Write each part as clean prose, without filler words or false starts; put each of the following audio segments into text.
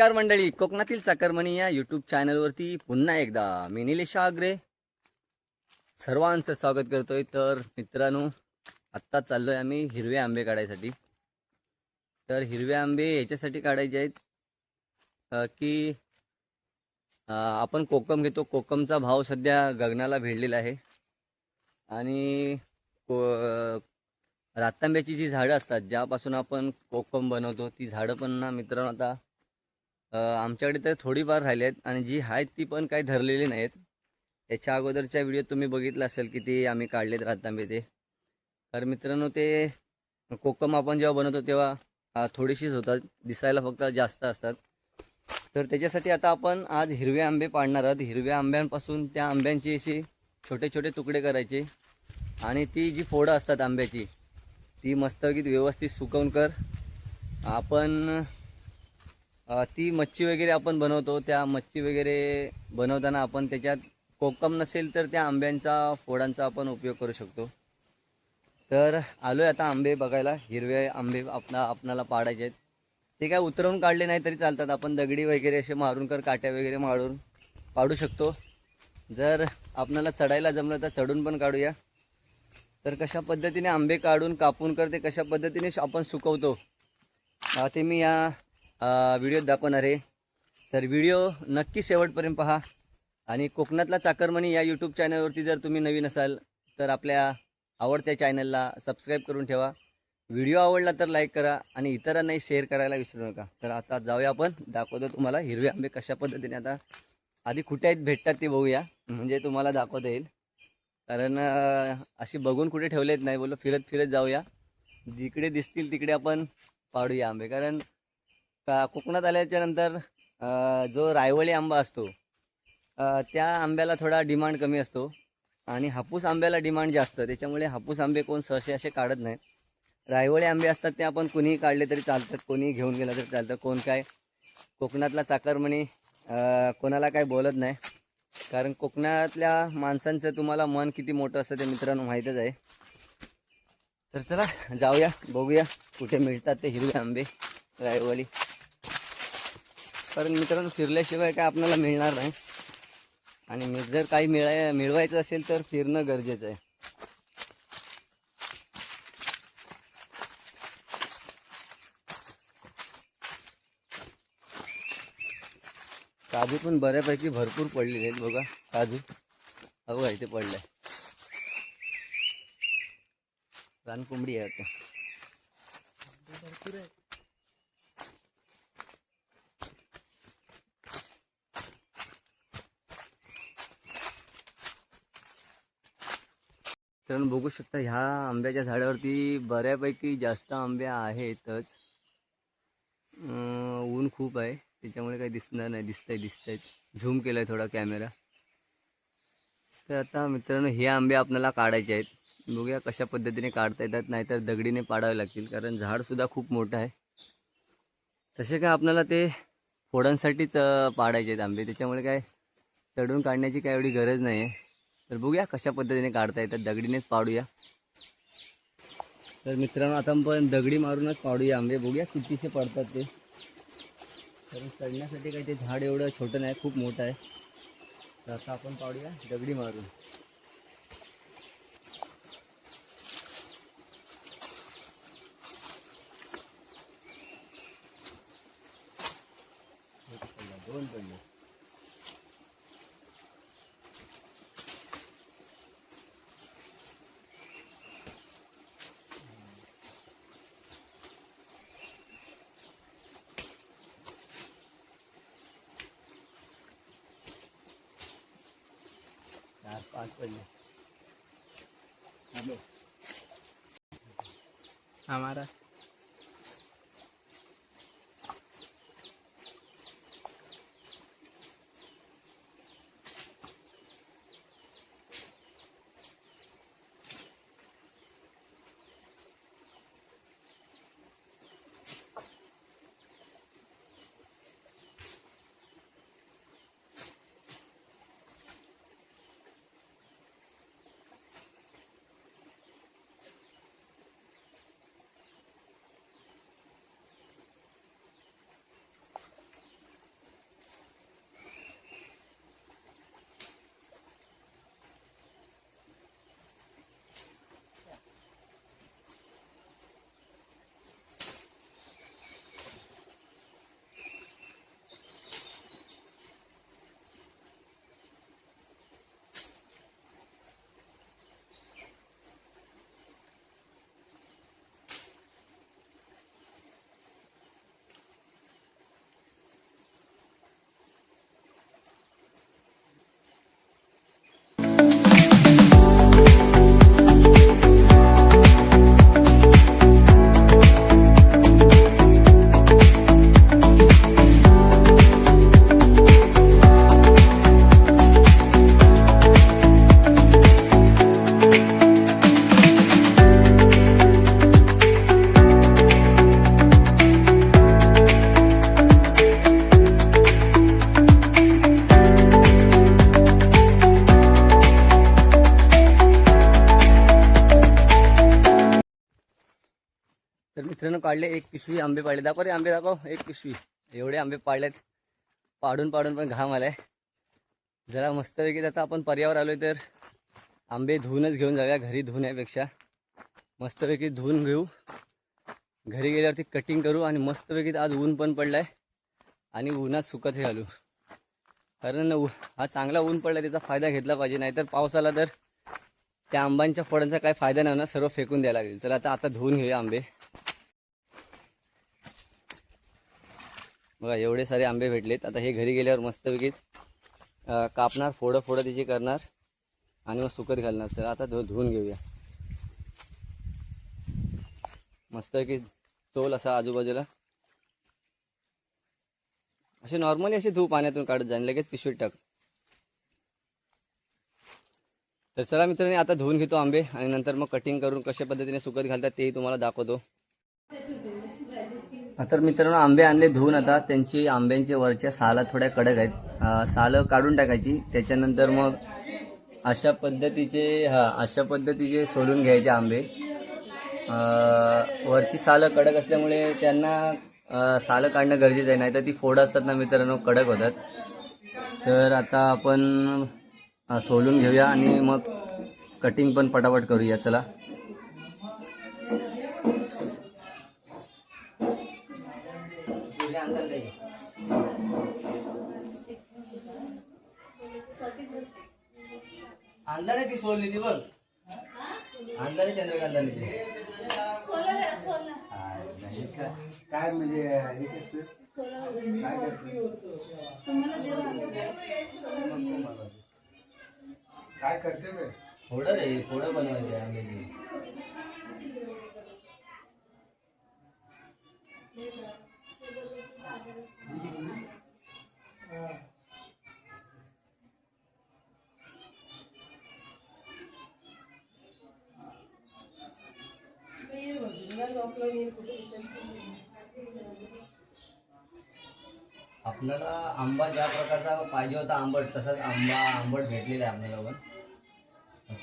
नमस्कार मंडळी, कोकणातील चाकरमणी या यूट्यूब चॅनलवरती पुन्हा एकदा मी निलेश आगरे सर्वांचं स्वागत करतोय। तर मित्रांनो, आत्ता चाललोय आम्ही हिरवे आंबे काढायसाठी। तर हिरवे आंबे याच्यासाठी काढायचे आहेत की आपण कोकम घेतो, कोकमचा भाव सध्या गगनाला भिडलेला आहे। आणि रातांब्याची जी झाडं असतात ज्यापासून आपण कोकम बनवतो, ती झाडं पण ना मित्रांनो आता आमच्याकडे तर थोडीफार राहिली आहेत आणि जी आहेत ती पण काही धरलेली नाहीत। याच्या अगोदरच्या व्हिडिओ तुम्ही बघितला असेल की ते आम्ही काढलेत रातांबे ते। तर मित्रांनो, ते कोकम आपण जेव्हा बनवतो तेव्हा थोडीशीच होतात, दिसायला फक्त जास्त असतात। तर त्याच्यासाठी आता आपण आज हिरवे आंबे पाडणार आहोत। हिरव्या आंब्यांपासून त्या आंब्यांची अशी छोटे छोटे तुकडे करायचे आणि ती जी फोडं असतात आंब्याची ती मस्तपैकी व्यवस्थित सुकवून आपण ती मच्छी वगैरे आपण बनवतो। त्या मच्छी वगैरे बनवताना आपण त्याच्यात कोकम नसेल तर त्या आंब्यांचा फोडांचा आपण उपयोग करू शकतो। तर आलोय आता आंबे बघायला। हिरवे आंबे आपणाला पाडायचे आहेत। ते काय उतरवून काढले नाही तरी चालतात, आपण दगडी वगैरे असे मारून काट्या वगैरे मारून पाडू शकतो। जर आपणाला चढायला जमलं तर चढून पण काढूया। तर कशा पद्धतीने आंबे काढून कापून ते कशा पद्धतीने आपण सुकवतो ते मी या व्हिडिओत दाखवणार आहे। तर व्हिडिओ नक्की शेवटपर्यंत पहा। आणि कोकणातला चाकरमणी या यूट्यूब चॅनलवरती जर तुम्ही नवीन असाल तर आपल्या आवडत्या चॅनलला सबस्क्राईब करून ठेवा। व्हिडिओ आवडला तर लाईक करा आणि इतरांनाही शेअर करायला विसरू नका। तर आता जाऊया, आपण दाखवतो तुम्हाला हिरवे आंबे कशा पद्धतीने आता आधी कुठे आहेत भेटतात ते बघूया, म्हणजे तुम्हाला दाखवता येईल। कारण अशी बघून कुठे ठेवलेत नाही, बोललो फिरत फिरत जाऊया, जिकडे दिसतील तिकडे आपण पाडूया आंबे। कारण कोकणात आल्याच्या नंतर जो रायवळी आंबा असतो त्या आंब्याला थोडा डिमांड कमी असतो आणि हापूस आंब्याला डिमांड जास्त। त्याच्यामुळे हापूस आंबे कोण सहसे असे काढत नाही। रायवळी आंबे असतात ते आपण कोणीही काढले तरी चालतात, कोणीही घेऊन गेला तरी चालतं। कोण काय कोकणातला चाकरमणी कोणाला काय बोलत नाही, कारण कोकणातल्या माणसांचं तुम्हाला मन किती मोठं असतं ते मित्रांनो माहीतच आहे। तर चला जाऊया, बघूया कुठे मिळतात ते हिरवे आंबे रायवळी। कारण मित्रांनो, फिरल्याशिवाय काय आपल्याला मिळणार नाही आणि जर काही मिळवायचं असेल तर फिरणं गरजेचं आहे। काजू पण बऱ्यापैकी भरपूर पडलेले आहेत बघा, काजू बघा इथे पडलाय। रानकोंबडी आहे आता भरपूर आहे। तर बघू शकता ह्या आंब्याच्या झाडावरती बऱ्यापैकी जास्त आंबे आहेतच। ऊन खूप आहे त्याच्यामुळे काही दिसणार नाही, दिसतायत झूम केलाय थोडा कॅमेरा। तर आता मित्रांनो, हे आंबे आपल्याला काढायचे आहेत, बघूया कशा पद्धतीने काढता येतात, नाहीतर दगडीने पाडावे लागतील कारण झाड सुद्धा खूप मोठं आहे। तसे काय आपल्याला ते फोडांसाठीच पाडायचे आहेत आंबे, त्याच्यामुळे काय चढून काढण्याची काय एवढी गरज नाही आहे। तर बघूया कशा पद्धतीने काढता येतात, दगडीनेच पाडूया। तर मित्रांनो, आता आपण दगडी मारूनच पाडूया आंबे, बघूया कितीसे पडतात ते। कारण चढण्यासाठी काही ते झाड एवढं छोटं नाही, खूप मोठं आहे। तर आता आपण पाडूया दगडी मारून। दोन पडले। चार पाच पडले। हेलो हमारा मित्रांनो काढले, 1 पिशवी आंबे पाडले. दाखव रे आंबे, दाखव 1 पिशवी. एवढे आंबे पाडलेत, पाडून पाडून पण घाम आलाय. जरा मस्तपैकी आता आपण पर्यावर आलोय तर आंबे धुवूनच घेऊन जाऊया. घरी धुण्यापेक्षा मस्तपैकी धुवून घेऊ. घरी गेल्यावरती कटिंग करू आणि मस्तपैकी आज ऊन पण पडलाय आणि उन्हात सुकत हे घालू. कारण हा चांगला ऊन पडला, त्याचा फायदा घेतला पाहिजे. नाहीतर पाऊस आला तर त्या आंब्यांच्या फळांचा काही फायदा नाही ना, सर्व फेकून द्यायला लागेल. चला आता धुवून घेऊया आंबे. बघा एवढे सारे आंबे भेटलेत. आता हे घरी गेल्यावर मस्तपैकी कापणार, फोडं त्याची करणार आणि मग सुकत घालणार. चला आता धुवून घेऊया. मस्तपैकी चोल असा आजूबाजूला असे नॉर्मली असे धुव पाण्यातून काढत जाईन, लगेच पिशवीत टाक. तर चला मित्रांनी आता धुवून घेतो आंबे आणि नंतर मग कटिंग करून कशा पद्धतीने सुकत घालतात तेही तुम्हाला दाखवतो. तर मित्रांनो आंबे आणले धुवून. आता त्यांची आंब्यांच्या वरच्या साला थोड्या कडक आहेत, सालं काढून टाकायची. त्याच्यानंतर मग अशा पद्धतीचे सोलून घ्यायचे आंबे. वरची सालं कडक असल्यामुळे त्यांना सालं काढणं गरजेचं आहे, नाही तर ती फोडं असतात ना मित्रांनो कडक होतात. तर आता आपण सोलून घेऊया आणि मग कटिंग पण पटापट करूया. चला आणला रे ती सोलली ती बघ, आणला रे चंद्रकांताने ते काय म्हणजे काय करते बे? फोडं रे, फोडं बनवायचे आंब्याची. आपल्याला आंबा ज्या प्रकारचा पाहिजे होता आंबट, तसाच आंबट भेटलेला आहे आपल्याला. पण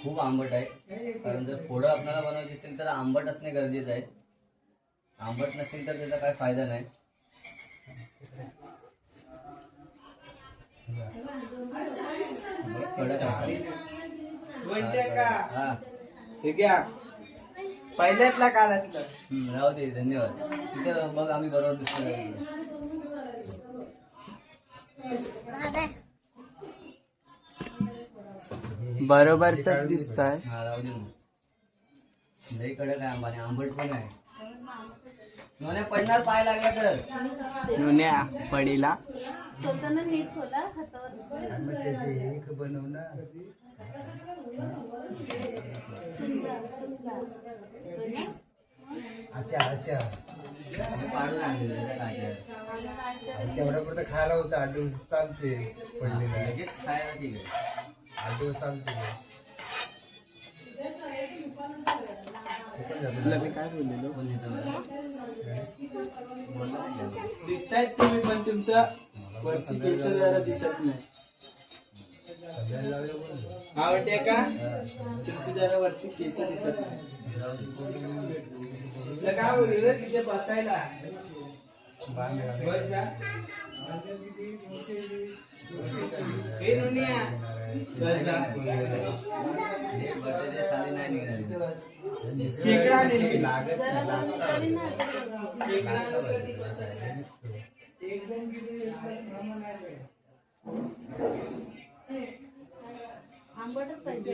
खूप आंबट आहे, कारण जर फोडं आपल्याला बनवायची असेल तर आंबट असणे गरजेचं आहे. आंबट नसेल तर त्याचा काय फायदा नाही. पहिल्यातला कालातलं राहू दे, धन्यवाद. तिथं बघ आम्ही बरोबर दिसतो. बरोबर तर दिसतंय. हा राहू दे मग. लई कडक आहे आंबाने, आंबट पण आहे. नोन्या पडणार पाय लागला तर. नुन्या पडीला अच्छा पाडून आणले तेवढा पुरतं खायला होतं. 8 दिवस चालते पडलेला, लगेच खायला ठीक आहे. 8 दिवस चालते. तुला मी काय बोललेलो? कोण येतं मला? दिसतायत तुम्ही, पण तुमचं वरची केस जरा दिसत नाही. आवडते का? तुमची जरा वरची केस दिसत नाही. तुला काय बोललेलं तिथे बसायला? बस जा. हे नुनिया बस जा. साली नाही निघाली. खेकडा नेली. आंबटच पाहिजे.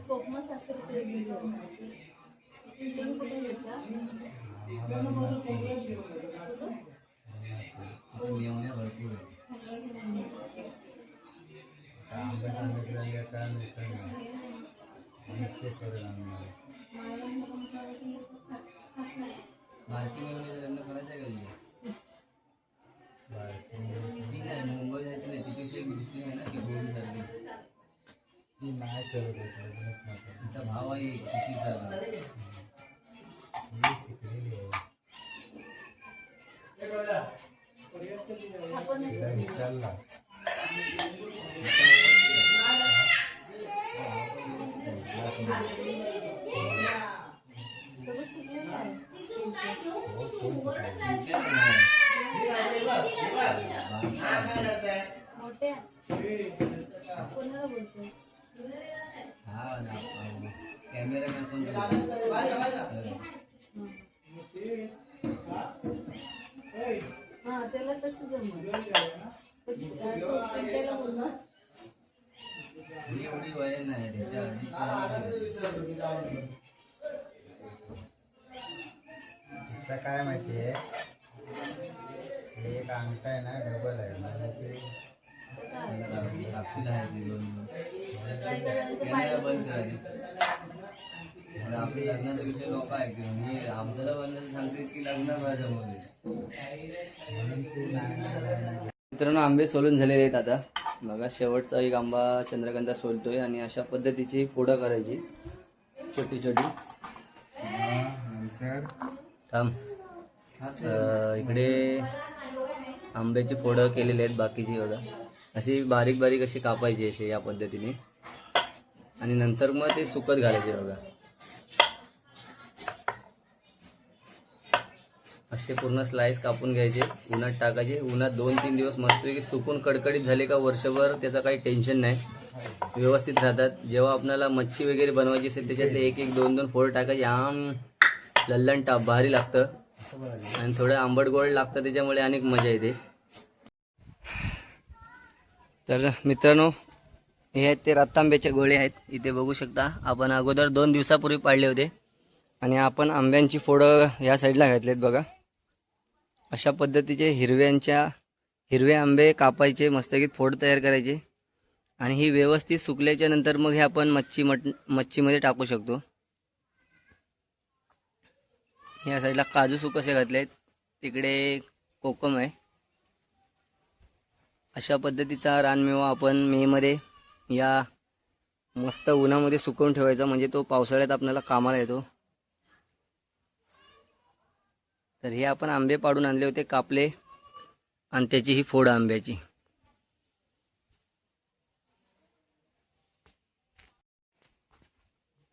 कोकमा 700 रुपये किलो. तुम्ही कुठे घेता? भरपूर मार्किंग लग्न करायचं का? ती नाही मुंबई जायची नाही, तिथे एक दुसरी आहे ना ती गोळी झाली. ती नाही करत तिचा भाव आहे खुशी झाला. शिकलेली आहे. विचारला शिकले मोठ्या कोणाला बोलतो हा कॅमेरामॅन पण हा त्याला तसं जमलं त्याला बोलणार एवढी वय नाही त्याच्या तिथं काय माहितीये हे एक अंगठा आहे ना डबल आहे म्हणजे ते साक्षीला आहे ते दोन कॅमेरा बंद करा आपले लग्नाचा विषय लोक ऐकते म्हणजे आमच्याला बंद सांगते की लग्न माझ्यामध्ये म्हणून ते नाही मित्रांनो आंबे सोलून झालेले आहेत आता बघा शेवटचा एक आंबा चंद्रकांता सोलतोय आणि अशा पद्धतीची फोडं करायची छोटी छोटी नंतर थांब इकडे आंब्याची फोडं केलेली आहेत बाकीची बघा अशी बारीक बारीक अशी कापायची अशी या पद्धतीने आणि नंतर मग ते सुकत घालायचे बघा असे पूर्ण स्लाइस कापून घ्यायचे उन्हात टाकायचे उन्हात 2-3 दिवस मस्तपैकी सुकून कडकडीत झाले का वर्षभर त्याचं काही टेन्शन नाही व्यवस्थित राहतात जेव्हा आपल्याला मच्छी वगैरे बनवायची असेल त्याच्यातले 1-2 फोड टाकायचे आम लल्लन टाप भारी लागतं आणि थोडं आंबट गोड लागतं त्याच्यामुळे अनेक मजा येते तर मित्रांनो हे आहेत ते रत्तांब्याचे गोळे आहेत इथे बघू शकता आपण अगोदर 2 दिवसापूर्वी पाडले होते आणि आपण आंब्यांची फोडं या साईडला घातलेत बघा अशा पद्धतीचे हिरवे आंबे कापायचे मस्तपैकी फोड तयार करायचे आणि ही व्यवस्थित सुकल्याच्या नंतर मग हे आपण मच्छीमध्ये टाकू शकतो या साईडला काजू कसे घातलेत तिकडे कोकम आहे अशा पद्धतीचा रानमेवा आपण मेमध्ये या मस्त उन्हामध्ये सुकवून ठेवायचा म्हणजे तो पावसाळ्यात आपल्याला कामाला येतो तर हे आपण आंबे पाडून आणले होते कापले आणि त्याची ही फोड आंब्याची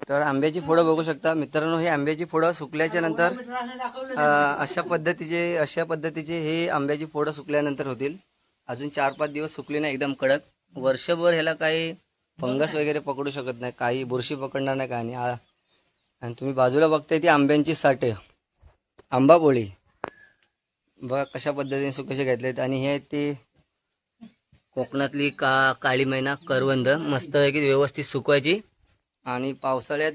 तर आंब्याची फोडं बघू शकता मित्रांनो हे आंब्याची फोडं सुकल्याच्या नंतर अशा पद्धतीचे हे आंब्याची फोडं सुकल्यानंतर होतील अजून 4-5 दिवस सुकली नाही एकदम कडक वर्षभर ह्याला काही फंगस वगैरे पकडू शकत नाही काही बुरशी पकडणार नाही काय नाही आणि तुम्ही बाजूला बघताय ती आंब्यांची साठे आंबापोळी बघा कशा पद्धतीने कसे घेतलेत आणि हे ते कोकणातली काळी मैना करवंद मस्तपैकी व्यवस्थित सुकवायची आणि पावसाळ्यात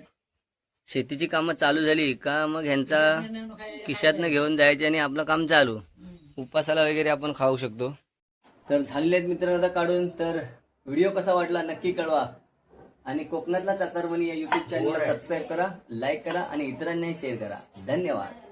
शेतीची कामं चालू झाली का मग ह्यांचा खिशातनं घेऊन जायचे आणि आपलं काम चालू उपासाला वगैरे आपण खाऊ शकतो तर झालेले आहेत मित्रांनो आता काढून तर व्हिडिओ कसा वाटला नक्की कळवा आणि कोकणातला चाकरमणी या यूट्यूब चॅनलला सबस्क्राईब करा लाईक करा आणि इतरांनाही शेअर करा धन्यवाद